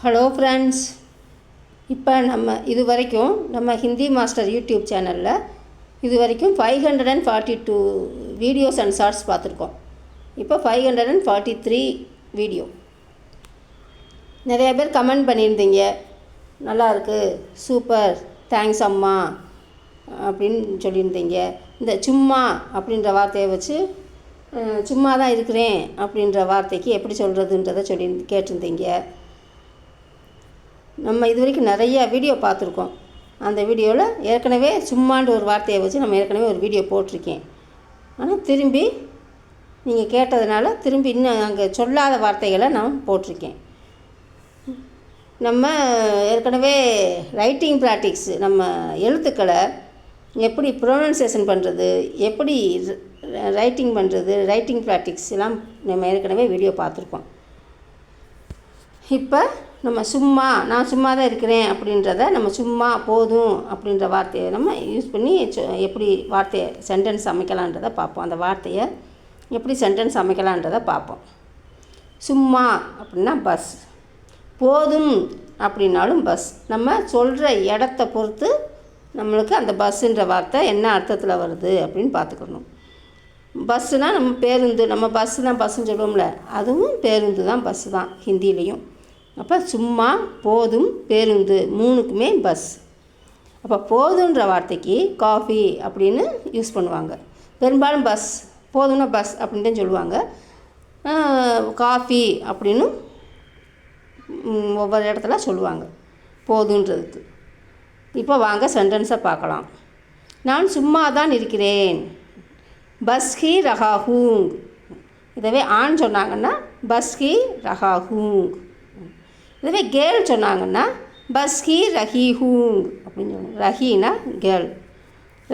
Hello friends, இப்போ இது வரைக்கும் நம்ம ஹிந்தி மாஸ்டர் யூடியூப் சேனலில் இது வரைக்கும் 542 வீடியோஸ் அண்ட் ஷார்ட்ஸ் பார்த்துருக்கோம். இப்போ 543 வீடியோ. நிறைய பேர் கமெண்ட் பண்ணியிருந்தீங்க, நல்லாயிருக்கு, சூப்பர், தேங்க்ஸ் அம்மா அப்படின்னு சொல்லியிருந்தீங்க. இந்த சும்மா அப்படின்ற வார்த்தையை வச்சு சும்மா தான் இருக்கிறேன் அப்படின்ற வார்த்தைக்கு எப்படி சொல்கிறதுன்றதை கேட்டிருந்தீங்க. நம்ம இது வரைக்கும் நிறைய வீடியோ பார்த்துருக்கோம். அந்த வீடியோவில் ஏற்கனவே சும்மான்ற ஒரு வார்த்தையை வச்சு நம்ம ஏற்கனவே ஒரு வீடியோ போட்டிருக்கேன். ஆனால் திரும்பி நீங்கள் கேட்டதுனால திரும்பி இன்னும் அங்கே சொல்லாத வார்த்தைகளை நான் போட்டிருக்கேன். நம்ம ஏற்கனவே ரைட்டிங் ப்ராக்டிக்ஸ், நம்ம எழுத்துக்களை எப்படி ப்ரொனன்சியேஷன் பண்ணுறது, எப்படி ரைட்டிங் பண்ணுறது, ரைட்டிங் ப்ராக்டிக்ஸ் எல்லாம் நம்ம ஏற்கனவே வீடியோ பார்த்துருக்கோம். இப்போ நம்ம நான் சும்மா தான் இருக்கிறேன் அப்படின்றத நம்ம சும்மா போதும் அப்படின்ற வார்த்தையை நம்ம யூஸ் பண்ணி எப்படி வார்த்தையை சென்டென்ஸ் அமைக்கலான்றதை பார்ப்போம். அந்த வார்த்தையை எப்படி சென்டென்ஸ் அமைக்கலான்றதை பார்ப்போம். சும்மா அப்படின்னா பஸ், போதும் அப்படின்னாலும் பஸ். நம்ம சொல்கிற இடத்த பொறுத்து நம்மளுக்கு அந்த பஸ்ஸுன்ற வார்த்தை என்ன அர்த்தத்தில் வருது அப்படின்னு பார்த்துக்கணும். பஸ்ஸுனால் நம்ம பேருந்து, நம்ம பஸ்ஸு தான் பஸ்ஸுன்னு சொல்லுவோம்ல, அதுவும் பேருந்து தான், பஸ்ஸு தான் ஹிந்திலையும். அப்போ சும்மா, போதும், பேருந்து மூணுக்குமே பஸ். அப்போ போதுன்ற வார்த்தைக்கு காஃபி அப்படின்னு யூஸ் பண்ணுவாங்க. பெரும்பாலும் பஸ், போதும்னா பஸ் அப்படின்னு சொல்லுவாங்க. காஃபி அப்படின்னு ஒவ்வொரு இடத்துல சொல்லுவாங்க போதுன்றதுக்கு. இப்போ வாங்க சென்டென்ஸை பார்க்கலாம். நான் சும்மா தான் இருக்கிறேன், பஸ் ஹி ரஹா ஹூங். இதவே ஆண் சொன்னாங்கன்னா பஸ் ஹி ரஹா ஹூங். இதுவே கேர்ள் சொன்னாங்கன்னா பஸ் ஹி ரஹி ஹூங் அப்படின்னு சொல்லுவாங்க. ரஹினா கேர்ள்,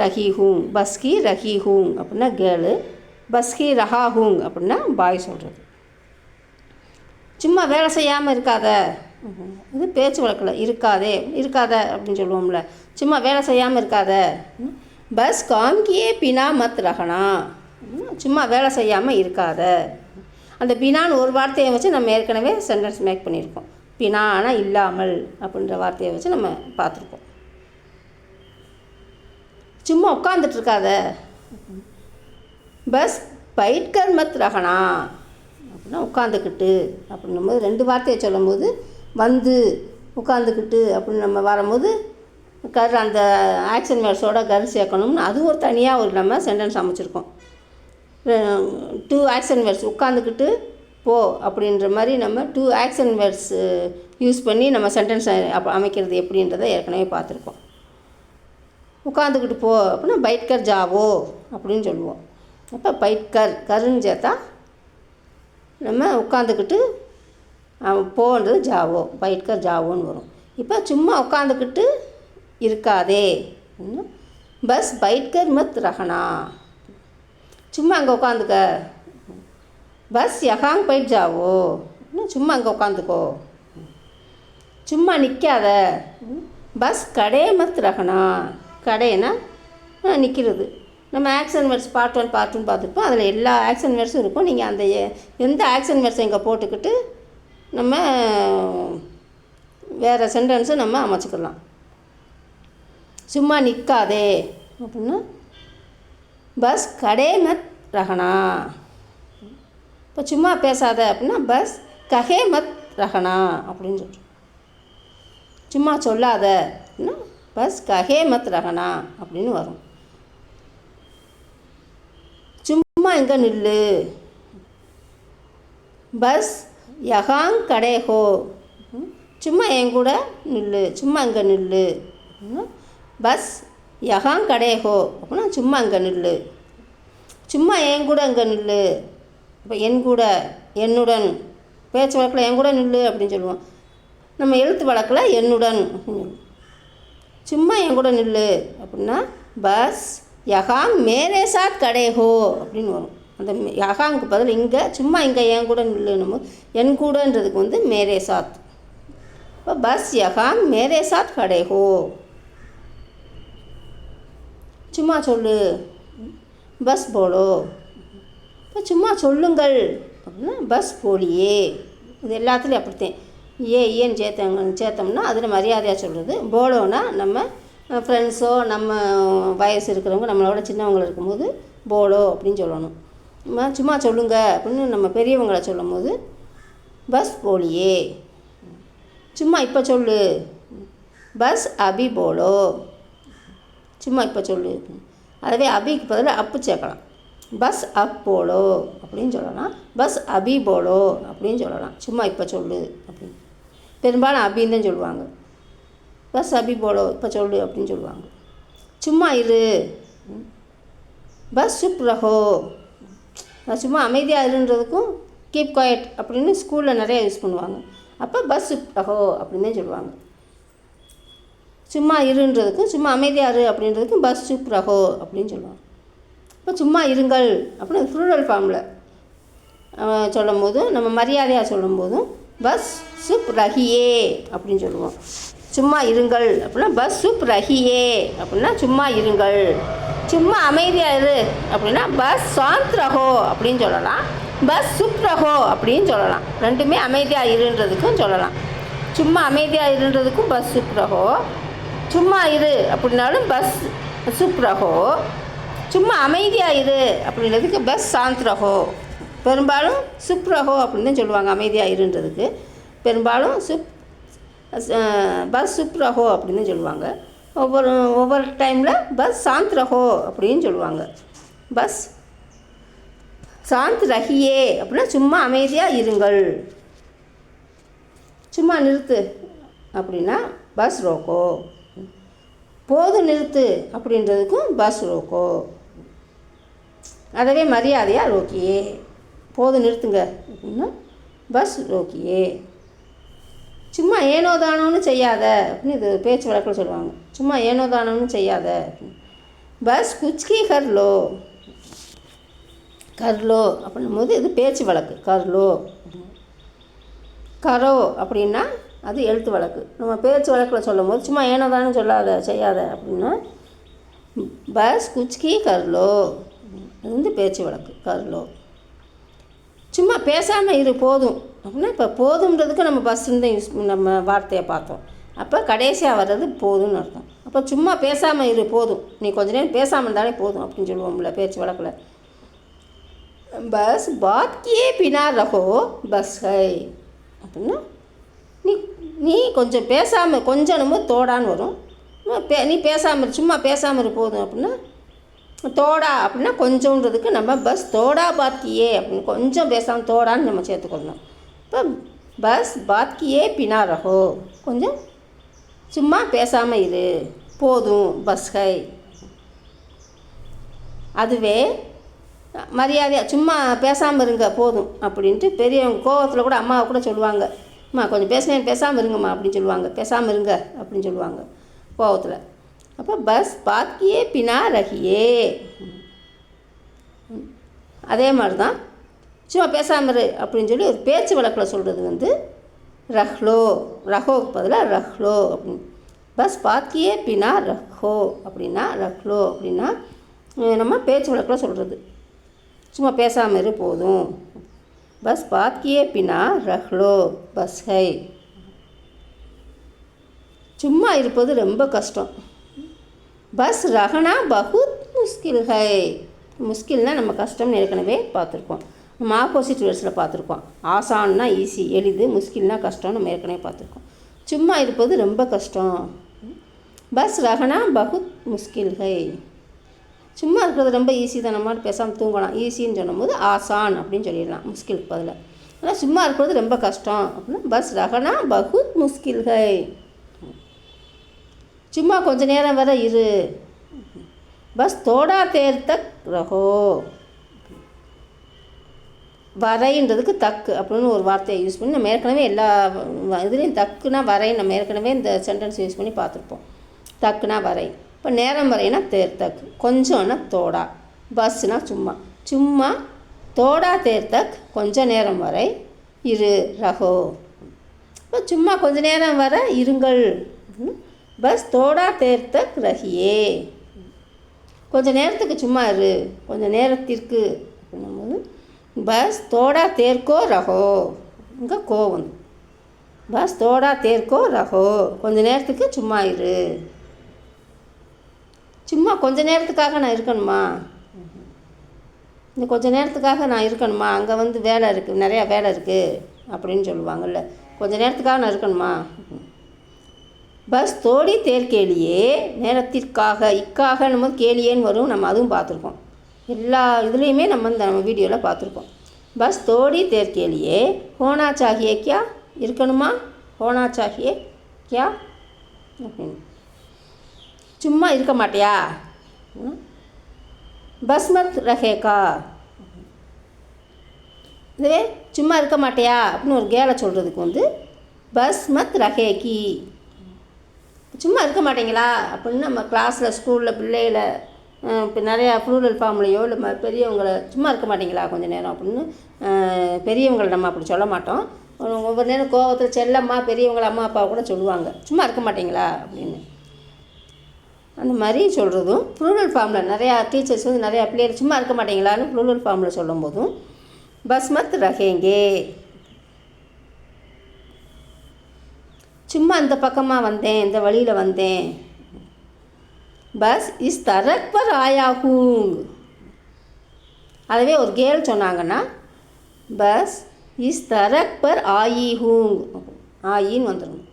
ரஹி ஹூங். பஸ் ஹி ரஹி ஹூங் அப்படின்னா கேர்ளு, பஸ் ஹி ரஹா ஹூங் அப்படின்னா பாய் சொல்கிறது. சும்மா வேலை செய்யாமல் இருக்காத, இது பேச்சு வழக்கில் இருக்காத அப்படின்னு சொல்லுவோம்ல. சும்மா வேலை செய்யாமல் இருக்காத. பஸ் காம்கியே பினா மத் ரஹனா, சும்மா வேலை செய்யாமல் இருக்காத. அந்த பினான்னு ஒரு வார்த்தையை வச்சு நம்ம ஏற்கனவே சென்டென்ஸ் மேக் பண்ணியிருக்கோம். பினானா இல்லாமல் அப்படின்ற வார்த்தையை வச்சு நம்ம பார்த்துருக்கோம். சும்மா உட்காந்துட்டு இருக்காத, பஸ் பைட்கர் மத் ரஹனா அப்படின்னா உட்காந்துக்கிட்டு அப்படின்னும்போது ரெண்டு வார்த்தையை சொல்லும்போது வந்து உட்காந்துக்கிட்டு அப்படின்னு நம்ம வரும்போது அந்த ஆக்ஷன் வேர்ட்ஸோட சேர்க்கணும்னு அது ஒரு தனியாக ஒரு நம்ம சென்டென்ஸ் அமைச்சிருக்கோம். 2 ஆக்ஷன் வேர்ட்ஸ், உட்காந்துக்கிட்டு போ அப்படின்ற மாதிரி நம்ம 2 ஆக்ஷன் வேர்ட்ஸ் யூஸ் பண்ணி நம்ம சென்டென்ஸ் அமைக்கிறது எப்படின்றத ஏற்கனவே பார்த்துருக்கோம். உட்காந்துக்கிட்டு போ அப்படின்னா பைட்கர் ஜாவோ அப்படின்னு சொல்லுவோம். அப்போ கருன்னு சேர்த்தா நம்ம உட்காந்துக்கிட்டு போன்றது ஜாவோ, பைட்கர் ஜாவோன்னு வரும். இப்போ சும்மா உட்காந்துக்கிட்டு இருக்காதே, பஸ் பைட்கர் மத் ரஹனா, சும்மா அங்கே உட்காந்துக்க. பஸ் யஹாங் பைட் ஜாவோ, சும்மா அங்கே உட்காந்துக்கோ. சும்மா நிற்காத, பஸ் கடே மத் ரஹனா. கடைனா நிற்கிறது. நம்ம ஆக்ஷன் வேர்ட்ஸ் பார்ட் 1 பார்ட் 2 பார்த்துருப்போம். அதில் எல்லா ஆக்ஷன் வேர்ட்ஸும் இருக்கும். நீங்கள் அந்த எந்த ஆக்ஷன் வேர்ட்ஸை இங்கே போட்டுக்கிட்டு நம்ம வேறு சென்டென்ஸும் நம்ம அமைச்சிக்கலாம். சும்மா நிற்காதே அப்படின்னா பஸ் கடே மத் ரஹனா. இப்போ சும்மா பேசாத அப்படின்னா பஸ் கஹே மத் ரஹனா அப்படின்னு சொல்கிறோம். சும்மா சொல்லாத அப்படின்னா பஸ் கஹே மத் ரஹனா அப்படின்னு வரும். சும்மா இங்கே நில்லு, பஸ் யஹாங் கடே ஹோ. சும்மா என் கூட நில்லு, சும்மா இங்கே நில்லு. பஸ் யஹாங் கடே ஹோ அப்படின்னா சும்மா இங்கே நில்லு. சும்மா என் கூட இங்கே நில்லு. இப்போ என் கூட, என்னுடன், பேச்சு வழக்கில் என் கூட நில்லு அப்படின்னு சொல்லுவோம். நம்ம எழுத்து வழக்கில் என்னுடன் அப்படின்னு சொல்லுவோம். சும்மா என் கூட நில்லு அப்படின்னா பஸ் யஹாங் மேரே சாத் கடே ஹோ அப்படின்னு வரும். அந்த யஹாங்க்கு பதில் இங்கே சும்மா இங்கே என் கூட நில்லுன்னு என் கூடன்றதுக்கு வந்து மேரே சாத். இப்போ பஸ் யஹாங் மேரே சாத் கடே ஹோ. சும்மா சொல்லு, பஸ் போலோ. இப்போ சும்மா சொல்லுங்கள் அப்படின்னா பஸ் போலியே. இது எல்லாத்துலேயும் அப்படித்தான். ஏன்னு சேர்த்தோம்னா அதில் மரியாதையாக சொல்கிறது. போலோனா நம்ம ஃப்ரெண்ட்ஸோ நம்ம வயசு இருக்கிறவங்க நம்மளோட சின்னவங்க இருக்கும்போது போலோ அப்படின்னு சொல்லணும். சும்மா சொல்லுங்க அப்படின்னு நம்ம பெரியவங்களை சொல்லும் போது பஸ் போலியே. சும்மா இப்போ சொல்லு, பஸ் அபி போலோ. சும்மா இப்போ சொல்லு. அதுவே அபிக்கு பதிலாக அப்பு சேர்க்கலாம். பஸ் அப் போலோ அப்படின்னு சொல்லலாம். பஸ் அபி போலோ அப்படின்னு சொல்லலாம். சும்மா இப்போ சொல்லு அப்படின்னு. பெரும்பாலும் அபின்னு தான் சொல்லுவாங்க. பஸ் அபி போலோ இப்போ சொல்லு அப்படின்னு சொல்லுவாங்க. சும்மா இரு, பஸ் சுப் ரஹோ. சும்மா அமைதியாக இருன்றதுக்கும் கீப் குவாய்ட் அப்படின்னு ஸ்கூலில் நிறையா யூஸ் பண்ணுவாங்க. அப்போ பஸ் சுப் ரஹோ அப்படின்னு தான் சொல்லுவாங்க. சும்மா இருன்றதுக்கும் சும்மா அமைதியாக இரு அப்படின்றதுக்கும் பஸ் சுப் ரஹோ அப்படின்னு சொல்லுவாங்க. இப்போ சும்மா இருங்கள் அப்படின்னு ப்ளூரல் ஃபார்மில் சொல்லும் போதும் நம்ம மரியாதையாக சொல்லும் போதும் பஸ் சுப் ரஹியே அப்படின்னு சொல்லுவோம். சும்மா இருங்கள் அப்படின்னா பஸ் சுப் ரஹியே அப்படின்னா சும்மா இருங்கள். சும்மா அமைதியாக இரு அப்படின்னா பஸ் சாந்த் ரஹோ அப்படின்னு சொல்லலாம். பஸ் சுப் ரஹோ அப்படின்னு சொல்லலாம். ரெண்டுமே அமைதியாக இருன்றதுக்கும் சொல்லலாம். சும்மா அமைதியாக இருன்றதுக்கும் பஸ் சுப் ரஹோ, சும்மா இரு அப்படின்னாலும் பஸ் சுப் ரஹோ, சும்மா அமைதியாக இரு அப்படின்றதுக்கு பஸ் சாந்த் ரஹோ. பெரும்பாலும் சுப் ரஹோ அப்படின்னு தான் சொல்லுவாங்க அமைதியாக இருன்றதுக்கு. பெரும்பாலும் பஸ் சுப் ரஹோ அப்படின்னு சொல்லுவாங்க. ஒவ்வொரு டைமில் பஸ் சாந்த் ரஹோ அப்படின்னு சொல்லுவாங்க. பஸ் சாந்த் ரஹியே அப்படின்னா சும்மா அமைதியாக இருங்கள். சும்மா நிறுத்து அப்படின்னா பஸ் ரோக்கோ. போதும் நிறுத்து அப்படின்றதுக்கும் பஸ் ரோக்கோ. அதவே மரியாதையாக ரோக்கியே. போதும் நிறுத்துங்க அப்படின்னா பஸ் ரோக்கியே. சும்மா ஏனோ தானோன்னு செய்யாத அப்படின்னு இது பேச்சு வழக்கில் சொல்லுவாங்க. சும்மா ஏனோ தானோன்னு செய்யாத. பஸ் குச்கி கர்லோ. கர்லோ அப்படின்னும் போது இது பேச்சு வழக்கு. கர்லோ கரோ அப்படின்னா அது எழுத்து வழக்கு. நம்ம பேச்சு வழக்கில் சொல்லும் போது சும்மா ஏனோ தானே சொல்லாத செய்யாத அப்படின்னா பஸ் குச்கி கர்லோ. அது வந்து பேச்சு வழக்கு. கர்லோ. சும்மா பேசாமல் இரு போதும் அப்படின்னா இப்போ போதுன்றதுக்கு நம்ம பஸ்ஸுன்னு தான் நம்ம வார்த்தையை பார்த்தோம். அப்போ கடைசியாக வர்றது போதும்னு அர்த்தம். அப்போ சும்மா பேசாமல் இரு போதும், நீ கொஞ்ச நேரம் பேசாமல் இருந்தாலே போதும் அப்படின்னு சொல்லுவோம்ல பேச்சு வழக்கில். பஸ் பாத் கியே பினா ரஹோ பஸ் ஹை அப்படின்னா நீ கொஞ்சம் பேசாமல் கொஞ்சம் தோடான்னு வரும். நீ பேசாமல் சும்மா பேசாமல் இரு போதும் அப்படின்னா தோடா அப்படின்னா கொஞ்சன்றதுக்கு நம்ம பஸ் தோடா பாத்கியே அப்படின்னு கொஞ்சம் பேசாமல் தோடான்னு நம்ம சேர்த்துக்கொள்ளணும். இப்போ பஸ் பாத்கியே பினா ரஹோ கொஞ்சம் சும்மா பேசாமல் இரு போதும் பஸ் ஹை. அதுவே மரியாதையாக சும்மா பேசாமல் இருங்க போதும் அப்படின்ட்டு பெரியவங்க கோவத்தில் கூட அம்மாவை கூட சொல்லுவாங்க. அம்மா கொஞ்சம் பேசாமல் இருங்கம்மா அப்படின்னு சொல்லுவாங்க. பேசாமல் இருங்க அப்படின்னு சொல்லுவாங்க கோவத்தில். அப்போ பஸ் பாத்கியே பினா ரஹியே. அதே மாதிரி தான் சும்மா பேசாமல் இரு அப்படின்னு சொல்லி ஒரு பேச்சு வழக்கில் சொல்கிறது வந்து ரஹ்லோ. ரஹோக்கு பதிலாக ரஹ்லோ அப்படின்னு. பஸ் பாத்கியே பினா ரஹோ அப்படின்னா ரஹ்லோ அப்படின்னா நம்ம பேச்சு வழக்கில் சொல்கிறது. சும்மா பேசாமல் இரு போதும். பஸ் பாத்கியே பினா ரஹ்லோ பஸ் ஹை. சும்மா இருப்பது ரொம்ப கஷ்டம். பஸ் ரஹனா பகுத் முஸ்கில் ஹை. முஸ்கில்னால் நம்ம கஷ்டம்னு ஏற்கனவே பார்த்துருக்கோம். நம்ம ஆப்போசிட் வேர்ட்ஸில் பார்த்துருக்கோம். ஆசான்னா ஈஸி எளிது, முஸ்கில்னால் கஷ்டம் நம்ம ஏற்கனவே பார்த்துருக்கோம். சும்மா இருப்பது ரொம்ப கஷ்டம். பஸ் ரஹனா பகுத் முஸ்கில் ஹை. சும்மா இருக்கிறது ரொம்ப ஈஸி தான், நம்ம பேசாமல் தூங்கலாம். ஈஸின்னு சொல்லும் போது ஆசான் அப்படின்னு சொல்லிடலாம் முஸ்கிலுக்கு பதில். ஆனால் சும்மா இருக்கிறது ரொம்ப கஷ்டம் அப்படின்னா பஸ் ரஹனா பகுத் முஸ்கில் ஹை. சும்மா கொஞ்ச நேரம் வர இரு. பஸ் தோடா தேர் தக் ரஹோ. வரைன்றதுக்கு தக்கு அப்படின்னு ஒரு வார்த்தையை யூஸ் பண்ணி நம்ம ஏற்கனவே எல்லா இதுலேயும் தக்குனா வரை நம்ம ஏற்கனவே இந்த சென்டென்ஸ் யூஸ் பண்ணி பார்த்துருப்போம். தக்குனா வரை. இப்போ நேரம் வரைனா தேர் தக், கொஞ்சம்னா தோடா, பஸ்னா சும்மா. சும்மா தோடா தேர் தக் கொஞ்சம் நேரம் வரை இரு ரஹோ. இப்போ சும்மா கொஞ்ச நேரம் வர இருங்கள். பஸ் தோடா தேர் தக் ரஹியே. கொஞ்சம் நேரத்துக்கு சும்மா இரு, கொஞ்சம் நேரத்திற்கு அப்படின்னும்போது பஸ் தோடா தேர்க்கோ ரஹோ. இங்கே கோ வந்து பஸ் தோடா தேர்க்கோ ரஹோ, கொஞ்ச நேரத்துக்கு சும்மா இரு. சும்மா கொஞ்ச நேரத்துக்காக நான் இருக்கணுமா, இந்த கொஞ்ச நேரத்துக்காக நான் இருக்கணுமா, அங்கே வந்து வேலை இருக்குது, நிறையா வேலை இருக்குது அப்படின்னு சொல்லுவாங்கள்ல, கொஞ்ச நேரத்துக்காக நான் இருக்கணுமா. பஸ் தோடி தேர் கேலியே, நேரத்திற்காக, இக்காகன்னும் போது கேலியேன்னு வரும், நம்ம அதுவும் பார்த்துருக்கோம். எல்லா இதுலேயுமே நம்ம வீடியோவில் பார்த்துருக்கோம். பஸ் தோடி தேர் கேலியே ஹோனா சாஹியே கியா, இருக்கணுமா, ஹோனா சாஹியே கியா அப்படின்னு. சும்மா இருக்க மாட்டியா, பஸ் மத் ரஹேகா. இதுவே சும்மா இருக்க மாட்டியா அப்படின்னு ஒரு கேலை சொல்கிறதுக்கு வந்து பஸ் மத் ரஹேகி. சும்மா இருக்க மாட்டீங்களா அப்படின்னு நம்ம கிளாஸில் ஸ்கூலில் பிள்ளைகளை இப்போ நிறையா ப்ளூரல் ஃபார்ம்லையோ இல்லை பெரியவங்களை சும்மா இருக்க மாட்டீங்களா கொஞ்சம் நேரம் அப்படின்னு பெரியவங்களை நம்ம அப்படி சொல்ல மாட்டோம். ஒவ்வொரு நேரம் கோவத்தில் செல்லம்மா பெரியவங்களை அம்மா அப்பா கூட சொல்லுவாங்க, சும்மா இருக்க மாட்டீங்களா அப்படின்னு. அந்த மாதிரி சொல்கிறதும் ப்ளூரல் ஃபார்மில் நிறையா டீச்சர்ஸ் வந்து நிறையா பிள்ளைகள் சும்மா இருக்க மாட்டீங்களான்னு ப்ளூரல் ஃபார்மில் சொல்லும் போதும் பஸ் மத் ரஹேங்கே, சும்மா இந்த பக்கமாக வந்தேன், இந்த வழியில் வந்தேன். பஸ் இஸ் தரக் பர் ஆயா ஹூங். அதுவே ஒரு கேர்ள் சொன்னாங்கன்னா பஸ் இஸ் தரக் பர் ஆயி ஹூங், ஆயின்னு வந்துடணும்.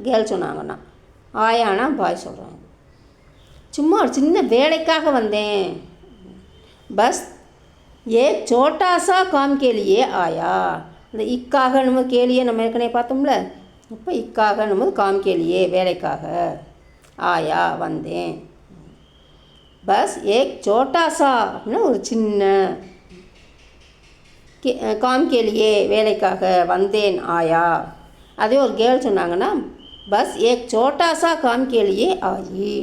கேர்ள் சொன்னாங்கன்னா, ஆயானா பாய் சொல்கிறாங்க. சும்மா ஒரு சின்ன வேலைக்காக வந்தேன். பஸ் ஏ சோட்டாசா காம் கேலியே ஆயா. இந்த இக்காக நம்ம கேலியே நம்ம ஏற்கனவே பார்த்தோம்ல, இப்போ இக்காக நம்ம காம் கேலியே வேலைக்காக ஆயா வந்தேன். பஸ் ஏக் சோட்டாசா அப்படின்னா ஒரு சின்ன, காம் கேலியே வேலைக்காக வந்தேன் ஆயா. அதே ஒரு கேர்ள் சொன்னாங்கன்னா பஸ் ஏக் சோட்டாசா காம் கேலியே ஆயி.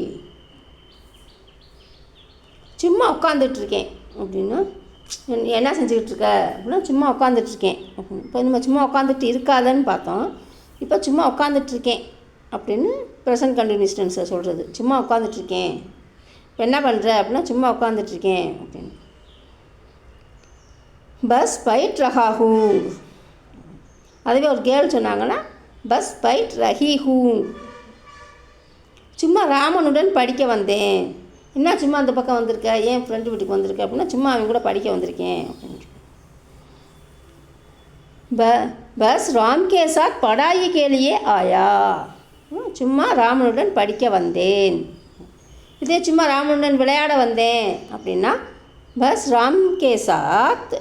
சும்மா உட்காந்துட்ருக்கேன் அப்படின்னா என்ன செஞ்சுக்கிட்டு இருக்க அப்படின்னா சும்மா உட்காந்துட்ருக்கேன் அப்படின்னு. இப்போ நம்ம சும்மா உட்காந்துட்டு இருக்காதன்னு பார்த்தோம், இப்போ சும்மா உட்காந்துட்ருக்கேன் அப்படின்னு ப்ரெசன்ட் கண்டினியூஸ் டென்ஸில் சொல்கிறது. சும்மா உட்காந்துட்ருக்கேன், இப்போ என்ன பண்ணுற அப்படின்னா சும்மா உட்காந்துட்ருக்கேன் அப்படின்னு. பஸ் பைட் ரஹா ஹூங். அதுவே ஒரு கேர்ள் சொன்னாங்கன்னா பஸ் பைட் ரஹி ஹூங். சும்மா ராமனுடன் படிக்க வந்தேன். என்ன சும்மா அந்த பக்கம் வந்திருக்க, ஏன் ஃப்ரெண்டு வீட்டுக்கு வந்திருக்க அப்படின்னா சும்மா அவன் கூட படிக்க வந்திருக்கேன் அப்படின்னு. பஸ் ராம் கே சாத் படாயி கேலியே ஆயா. சும்மா ராமனுடன் படிக்க வந்தேன். இதே சும்மா ராமனுடன் விளையாட வந்தேன் அப்படின்னா பஸ் ராம் கே சாத்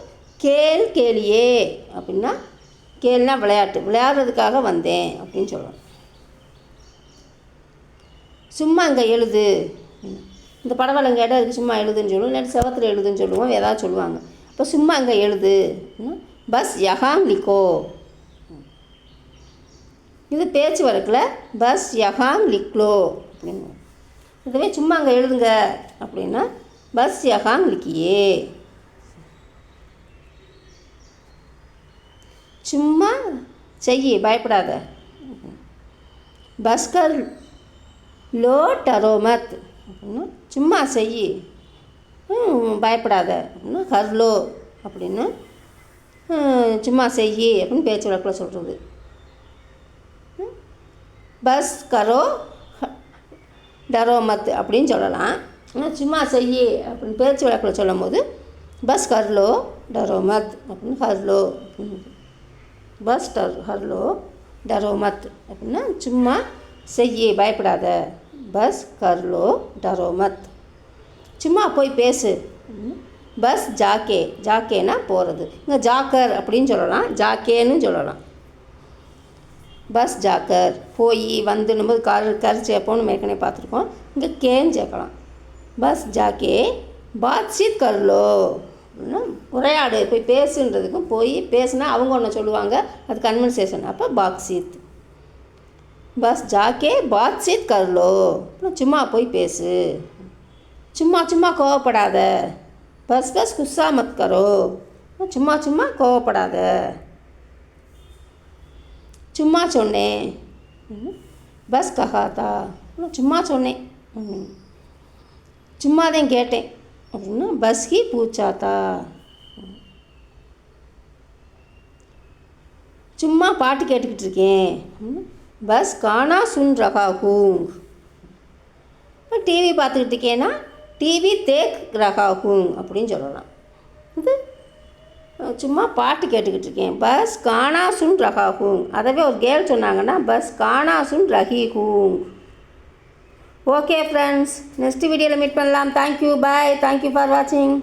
கேல் கேலியே அப்படின்னா, கேள்னா விளையாட்டு, விளையாடுறதுக்காக வந்தேன் அப்படின்னு சொல்லணும். சும்மா இங்கே எழுது, இந்த படவல் இங்கே இடம் இருக்குது சும்மா எழுதுன்னு சொல்லுவோம், இல்லாட்டி செவத்தில் எழுதுன்னு சொல்லுவோம், ஏதாவது சொல்லுவாங்க. இப்போ சும்மா இங்கே எழுது, பஸ் யஹாங் லிக்கோ. இது பேச்சு வழக்கில் பஸ் யஹாங் லிக்லோ அப்படின்னு. இதுவே சும்மா அங்கே எழுதுங்க அப்படின்னா பஸ் யஹாங் லிக்கியே. சும்மா செய்யி, பயப்படாத. பஸ்கர் லோ டரோமத் அப்படின்னா சும்மா செய்யி, பயப்படாத அப்படின்னா ஹர்லோ அப்படின்னு சும்மா செய்யி அப்படின்னு பேச்சு வழக்கில் சொல்கிறது. பஸ் கரோ டரோமத் அப்படின்னு சொல்லலாம். ஆனால் சும்மா செய்யி அப்படின்னு பேச்சு வழக்கில் சொல்லும் போது பஸ் கர்லோ டரோமத் அப்படின்னு ஹர்லோ அப்படின்னு. பஸ் ஹர்லோ டரோமத் அப்படின்னா சும்மா செய்யி, பயப்படாத. பஸ் கர்லோ டரோமத். சும்மா போய் பேசு. பஸ் ஜாக்கே, ஜாக்கேனா போகிறது. இங்கே ஜாக்கர் அப்படின்னு சொல்லலாம், ஜாக்கேன்னு சொல்லலாம். பஸ் ஜாக்கர் போய் வந்துன்னும் போது கரு சேர்ப்போம்னு ஏற்கனவே பார்த்துருக்கோம், இங்கே கேன்னு சேர்க்கலாம். பஸ் ஜாக்கே பாத்சீத் கர்லோ அப்படின்னா உரையாடு, போய் பேசுன்றதுக்கும் போய் பேசுனா அவங்க ஒன்று சொல்லுவாங்க, அது கன்வர்சேஷன், அப்போ பாத்சீத். பஸ் ஜாக்கே பாத்சீத் கர்லோ சும்மா போய் பேசு. சும்மா சும்மா கோவப்படாத. பஸ் பஸ் குஸ்ஸா மத் கரோ, சும்மா சும்மா கோவப்படாத. சும்மா சொன்னேன். பஸ் கஹாத்தா, சும்மா சொன்னேன், சும்மா தான் கேட்டேன் அப்படின்னா பஸ் ஹி பூச்சாத்தா. சும்மா பாட்டு கேட்டுக்கிட்டு இருக்கேன். பஸ் கானா சுன் ரகா ஹூங். இப்போ டிவி பார்த்துக்கிட்டு இருக்கேன்னா டிவி தேக் ரகா ஹூங் அப்படின்னு சொல்லலாம். இது சும்மா பாட்டு கேட்டுக்கிட்டு இருக்கேன். பஸ் கானா சுன் ரகா ஹூங். அதவே ஒரு கேர்ள் சொன்னாங்கன்னா பஸ் கானா சுன் ரஹி ஹூங். ஓகே ஃப்ரெண்ட்ஸ், நெக்ஸ்ட் வீடியோவில் மீட் பண்ணலாம். Thank you, bye. தேங்க்யூ ஃபார் வாட்சிங்.